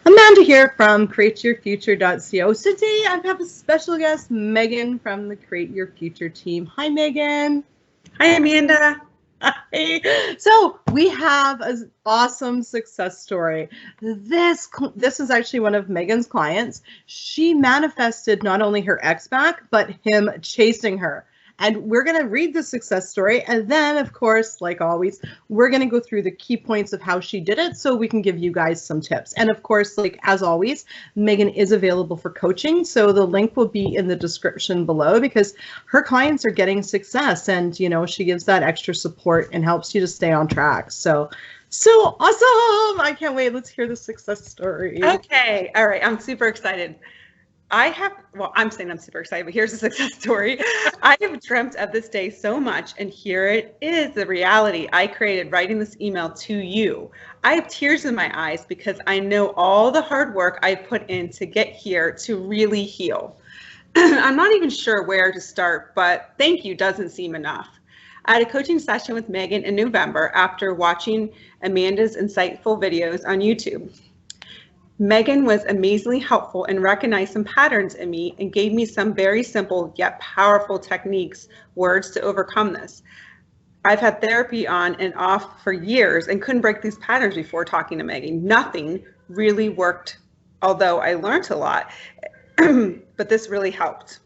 Amanda here from createyourfuture.co. So today I have a special guest, Megan from the Create Your Future team. Hi, Megan. Hi, Amanda. Hi. So we have an awesome success story. This is actually one of Megan's clients. She manifested not only her ex back, but him chasing her. And we're going to read the success story. And then, of course, like always, we're going to go through the key points of how she did it so we can give you guys some tips. And of course, like as always, Megan is available for coaching. So the link will be in the description below because her clients are getting success and, you know, she gives that extra support and helps you to stay on track. So awesome. I can't wait. Let's hear the success story. Okay. All right. I'm super excited. I'm saying I'm super excited, but here's the success story. I have dreamt of this day so much, and here it is, the reality I created writing this email to you. I have tears in my eyes because I know all the hard work I put in to get here to really heal. I'm not even sure where to start, but thank you doesn't seem enough. I had a coaching session with Megan in November after watching Amanda's insightful videos on YouTube. Megan was amazingly helpful and recognized some patterns in me and gave me some very simple yet powerful techniques, words to overcome this. I've had therapy on and off for years and couldn't break these patterns before talking to Megan. Nothing really worked, although I learned a lot, but this really helped.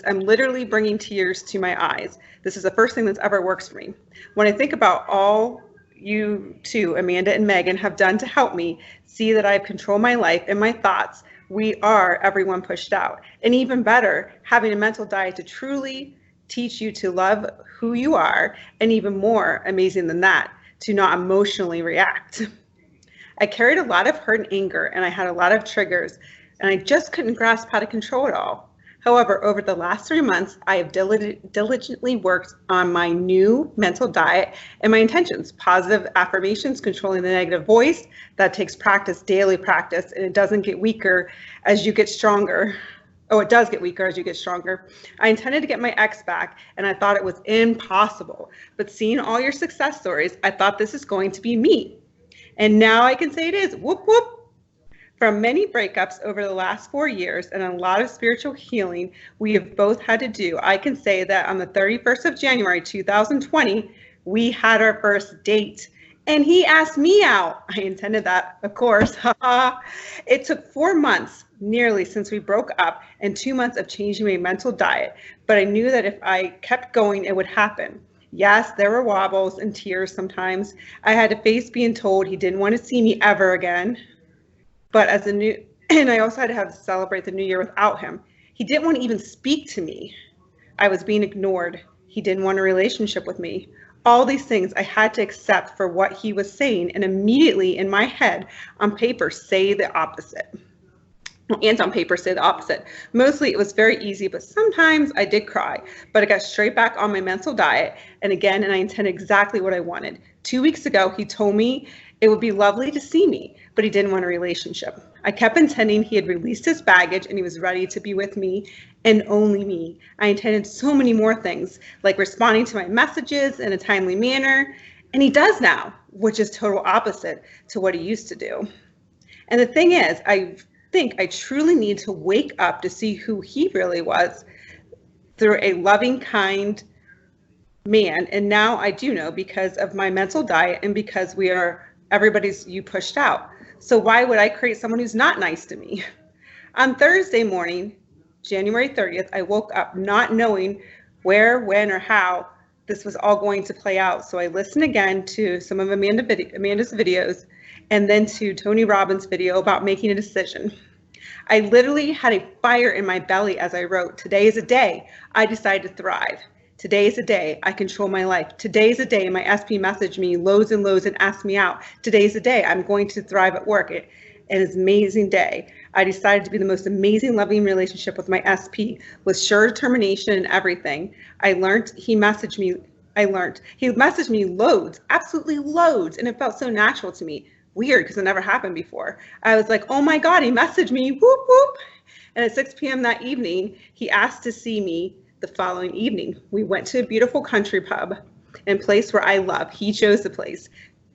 I'm literally bringing tears to my eyes. This is the first thing that's ever worked for me. When I think about all you two, Amanda and Megan, have done to help me see that I control my life and my thoughts, we are everyone pushed out. And even better, having a mental diet to truly teach you to love who you are, and even more amazing than that, to not emotionally react. I carried a lot of hurt and anger, and I had a lot of triggers, and I just couldn't grasp how to control it all. However, over the last 3 months, I have diligently worked on my new mental diet and my intentions, positive affirmations, controlling the negative voice. That takes practice, daily practice, and it doesn't get weaker as you get stronger. Oh, it does get weaker as you get stronger. I intended to get my ex back, and I thought it was impossible. But seeing all your success stories, I thought this is going to be me. And now I can say it is. Whoop, whoop. From many breakups over the last 4 years and a lot of spiritual healing we have both had to do, I can say that on the 31st of January 2020, we had our first date. And he asked me out. I intended that, of course. It took 4 months nearly since we broke up and 2 months of changing my mental diet. But I knew that if I kept going, it would happen. Yes, there were wobbles and tears sometimes. I had to face being told he didn't want to see me ever again. But and I also had to celebrate the new year without him. He didn't want to even speak to me. I was being ignored. He didn't want a relationship with me. All these things I had to accept for what he was saying, and immediately in my head, on paper, say the opposite. And on paper, say the opposite. Mostly it was very easy, but sometimes I did cry. But I got straight back on my mental diet, and I intended exactly what I wanted. 2 weeks ago, he told me it would be lovely to see me, but he didn't want a relationship. I kept intending he had released his baggage and he was ready to be with me and only me. I intended so many more things, like responding to my messages in a timely manner, and he does now, which is total opposite to what he used to do. And the thing is, I think I truly need to wake up to see who he really was through a loving, kind man. And now I do know because of my mental diet and because you pushed out. So why would I create someone who's not nice to me? On Thursday morning, January 30th, I woke up not knowing where, when, or how this was all going to play out. So I listened again to some of Amanda's videos and then to Tony Robbins' video about making a decision. I literally had a fire in my belly as I wrote, today is a day I decide to thrive. Today is a day I control my life. Today is a day my SP messaged me loads and loads and asked me out. Today is a day I'm going to thrive at work. It is an amazing day. I decided to be the most amazing, loving relationship with my SP with sure determination and everything. He messaged me loads, absolutely loads, and it felt so natural to me. Weird, because it never happened before. I was like, oh my God, he messaged me, whoop, whoop. And at 6 p.m. that evening, he asked to see me the following evening. We went to a beautiful country pub and place where I love. He chose the place,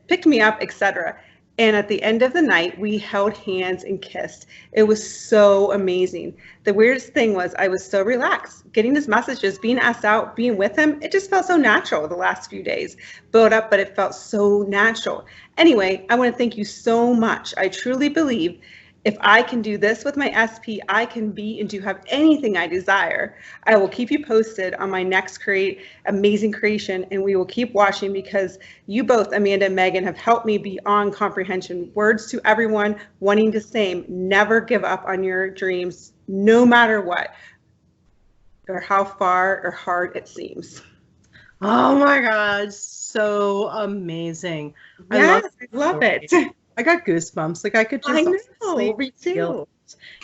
picked me up, etc. And at the end of the night, we held hands and kissed. It was so amazing. The weirdest thing was I was so relaxed. Getting his messages, being asked out, being with him, it just felt so natural the last few days. Built up, but it felt so natural. Anyway, I want to thank you so much. I truly believe if I can do this with my SP, I can be and do have anything I desire. I will keep you posted on my next amazing creation, and we will keep watching because you both, Amanda and Megan, have helped me beyond comprehension. Words to everyone wanting the same: never give up on your dreams, no matter what, or how far or hard it seems. Oh my God, so amazing. Yes, I love it. I got goosebumps. Like I could just me too.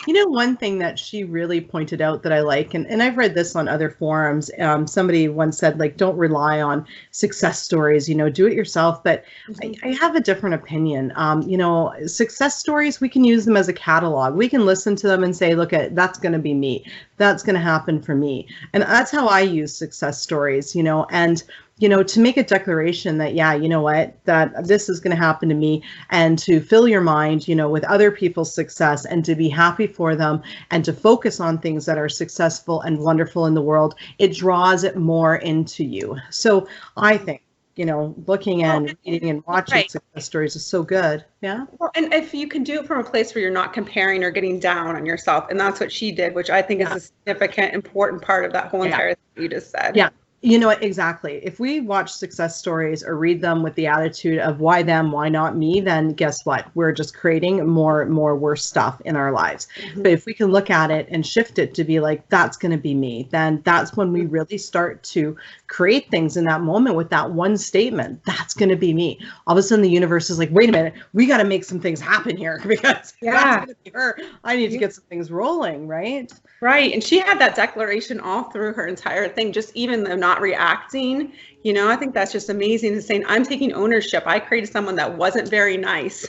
You know, one thing that she really pointed out that I like, and I've read this on other forums, somebody once said, like, don't rely on success stories, you know, do it yourself. But I have a different opinion. You know, success stories, we can use them as a catalog. We can listen to them and say, look, that's going to be me. That's going to happen for me. And that's how I use success stories, you know, and you know, to make a declaration that, yeah, you know what, that this is going to happen to me, and to fill your mind, you know, with other people's success, and to be happy for them, and to focus on things that are successful and wonderful in the world, it draws it more into you. So I think, you know, looking and reading and watching success stories is so good. Yeah. Well, and if you can do it from a place where you're not comparing or getting down on yourself, and that's what she did, which I think is a significant, important part of that whole entire thing you just said. Yeah. You know, exactly. If we watch success stories or read them with the attitude of why them, why not me, then guess what? We're just creating more worse stuff in our lives. Mm-hmm. But if we can look at it and shift it to be like, that's going to be me, then that's when we really start to create things in that moment with that one statement. That's going to be me. All of a sudden the universe is like, wait a minute, we got to make some things happen here because that's going to be her. I need to get some things rolling, right? Right. And she had that declaration all through her entire thing, just even though not reacting, you know, I think that's just amazing, to saying, I'm taking ownership. I created someone that wasn't very nice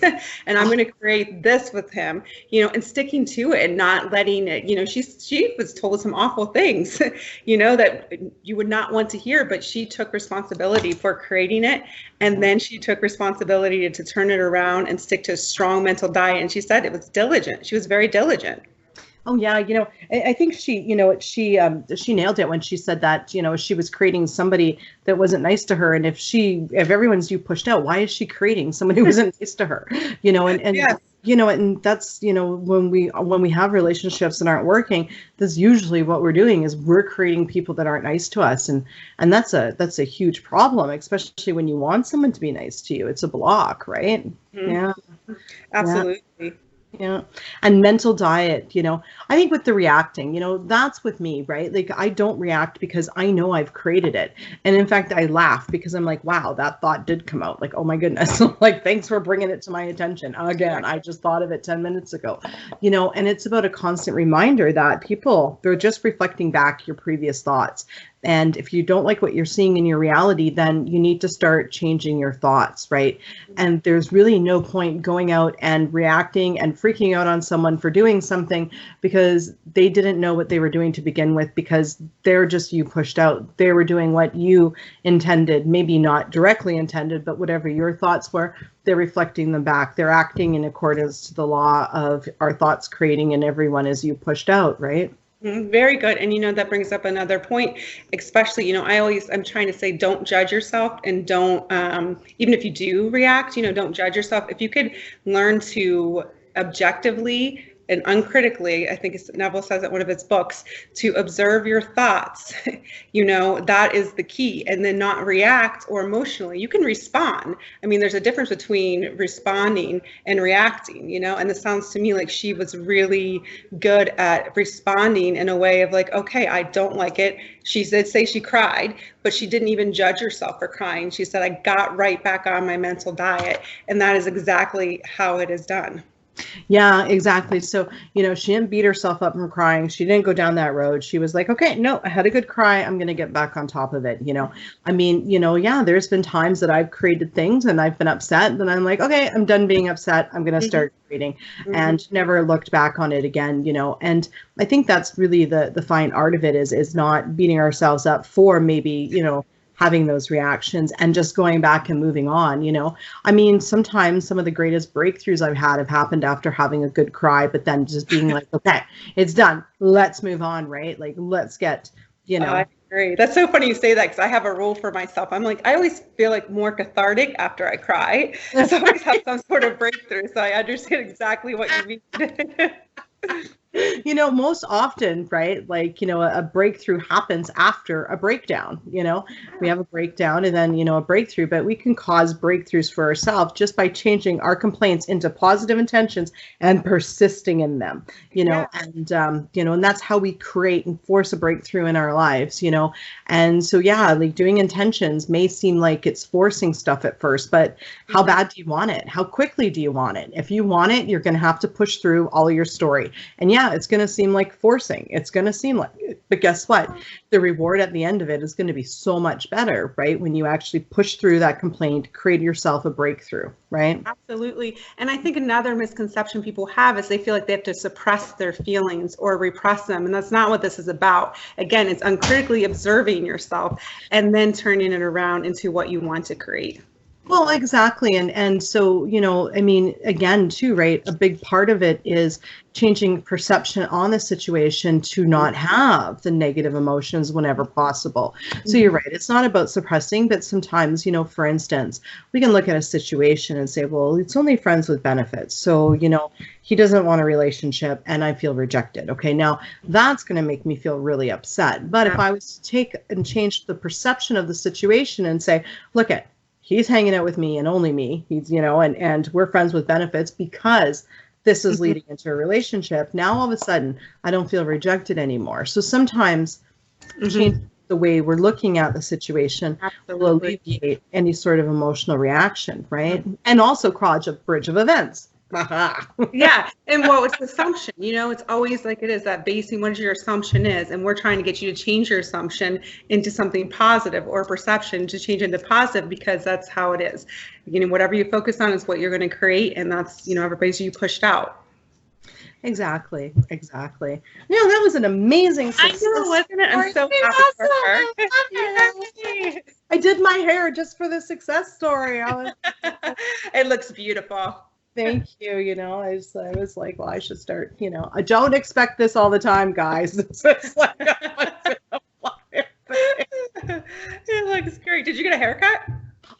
and I'm going to create this with him, you know, and sticking to it and not letting it, you know, she was told some awful things, you know, that you would not want to hear, but she took responsibility for creating it. And then she took responsibility to turn it around and stick to a strong mental diet. And she said it was diligent. She was very diligent. Oh yeah, you know, I think she, you know, she nailed it when she said that, you know, she was creating somebody that wasn't nice to her, and if everyone's you pushed out, why is she creating someone who wasn't nice to her? You know, and yes. You know, and that's, you know, when we have relationships that aren't working, that's usually what we're doing is we're creating people that aren't nice to us, and that's a huge problem, especially when you want someone to be nice to you. It's a block, right? Mm-hmm. Yeah, absolutely. Yeah. And mental diet, you know, I think with the reacting, you know, that's with me, right? Like I don't react because I know I've created it. And in fact, I laugh because I'm like, wow, that thought did come out. Like, oh my goodness. Like, thanks for bringing it to my attention. Again, I just thought of it 10 minutes ago, you know, and it's about a constant reminder that they're just reflecting back your previous thoughts. And if you don't like what you're seeing in your reality, then you need to start changing your thoughts, right? And there's really no point going out and reacting and freaking out on someone for doing something because they didn't know what they were doing to begin with, because they're just you pushed out. They were doing what you intended, maybe not directly intended, but whatever your thoughts were, they're reflecting them back. They're acting in accordance to the law of our thoughts creating in everyone as you pushed out, right? Very good. And, you know, that brings up another point, especially, you know, I'm trying to say, don't judge yourself, and don't, even if you do react, you know, don't judge yourself. If you could learn to objectively and uncritically, I think Neville says in one of his books, to observe your thoughts, you know, that is the key. And then not react or emotionally. You can respond. I mean, there's a difference between responding and reacting, you know, and this sounds to me like she was really good at responding in a way of like, okay, I don't like it. She did say she cried, but she didn't even judge herself for crying. She said, I got right back on my mental diet. And that is exactly how it is done. Yeah, exactly. So, you know, she didn't beat herself up from crying. She didn't go down that road. She was like, okay, no, I had a good cry. I'm going to get back on top of it. You know, I mean, you know, yeah, there's been times that I've created things and I've been upset. Then I'm like, okay, I'm done being upset. I'm going to start creating, and never looked back on it again, you know. And I think that's really the fine art of it is not beating ourselves up for maybe, you know, having those reactions and just going back and moving on, you know. I mean, sometimes some of the greatest breakthroughs I've had have happened after having a good cry, but then just being like, okay, it's done. Let's move on, right? Like, let's get, you know. I agree. That's so funny you say that, because I have a rule for myself. I'm like, I always feel like more cathartic after I cry. So I always have some sort of breakthrough. So I understand exactly what you mean. You know, most often, right, like, you know, a breakthrough happens after a breakdown. You know, we have a breakdown and then, you know, a breakthrough, but we can cause breakthroughs for ourselves just by changing our complaints into positive intentions and persisting in them, you know. And you know, and that's how we create and force a breakthrough in our lives, you know. And so, yeah, like, doing intentions may seem like it's forcing stuff at first, but how bad do you want it? How quickly do you want it? If you want it, you're going to have to push through all your story. And yeah, it's going to seem like forcing. It's going to seem like it. But guess what? The reward at the end of it is going to be so much better, right? When you actually push through that complaint, create yourself a breakthrough, right? Absolutely. And I think another misconception people have is they feel like they have to suppress their feelings or repress them. And that's not what this is about. Again, it's uncritically observing yourself and then turning it around into what you want to create. Well, exactly. And so, you know, I mean, again, too, right, a big part of it is changing perception on the situation to not have the negative emotions whenever possible. So you're right. It's not about suppressing, but sometimes, you know, for instance, we can look at a situation and say, well, it's only friends with benefits. So, you know, he doesn't want a relationship and I feel rejected. Okay, now that's going to make me feel really upset. But if I was to take and change the perception of the situation and say, look at, he's hanging out with me and only me. He's, you know, and we're friends with benefits because this is leading into a relationship. Now, all of a sudden, I don't feel rejected anymore. So sometimes change the way we're looking at the situation will alleviate any sort of emotional reaction, right? And also cross a bridge of events. Yeah. And well, it's assumption, you know, it's always like it is that basing what your assumption is. And we're trying to get you to change your assumption into something positive, or perception to change into positive, because that's how it is. You know, whatever you focus on is what you're going to create. And that's, you know, everybody's you pushed out. Exactly. Exactly. You know, that was an amazing success. I know, wasn't it? I'm so happy for her. I did my hair just for the success story. It looks beautiful. Thank you. You know, I was like, well, I should start, you know, I don't expect this all the time, guys. It's like, it looks great. Did you get a haircut?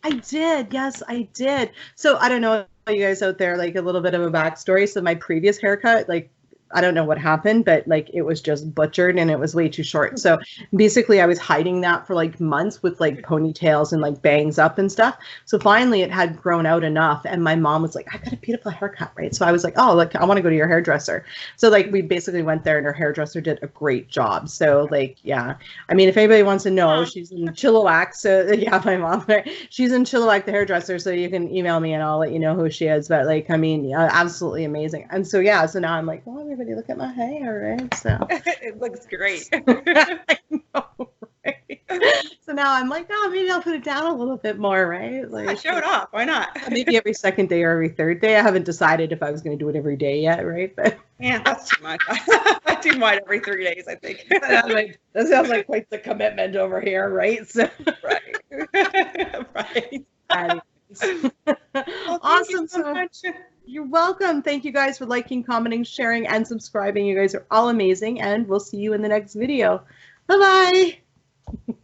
I did. Yes, I did. So I don't know, you guys out there, like, a little bit of a backstory. So my previous haircut, like, I don't know what happened, but like, it was just butchered and it was way too short. So basically I was hiding that for like months with like ponytails and like bangs up and stuff. So finally it had grown out enough. And my mom was like, I got a beautiful haircut, right? So I was like, oh, look, I want to go to your hairdresser. So like, we basically went there and her hairdresser did a great job. So like, yeah, I mean, if anybody wants to know, she's in Chilliwack. So yeah, my mom, right? She's in Chilliwack, the hairdresser. So you can email me and I'll let you know who she is. But like, I mean, yeah, absolutely amazing. And so, yeah, so now I'm like, well, everybody look at my hair, right? So it looks great. I know, right? So now I'm like, oh, maybe I'll put it down a little bit more, right? Like, show it off. Why not? Maybe every second day or every third day. I haven't decided if I was going to do it every day yet, right? But yeah, that's too much. I do mine every 3 days, I think. That sounds like quite the commitment over here, right? So, right. Right. Well, awesome. So much. You're welcome. Thank you guys for liking, commenting, sharing, and subscribing. You guys are all amazing, and we'll see you in the next video. Bye-bye.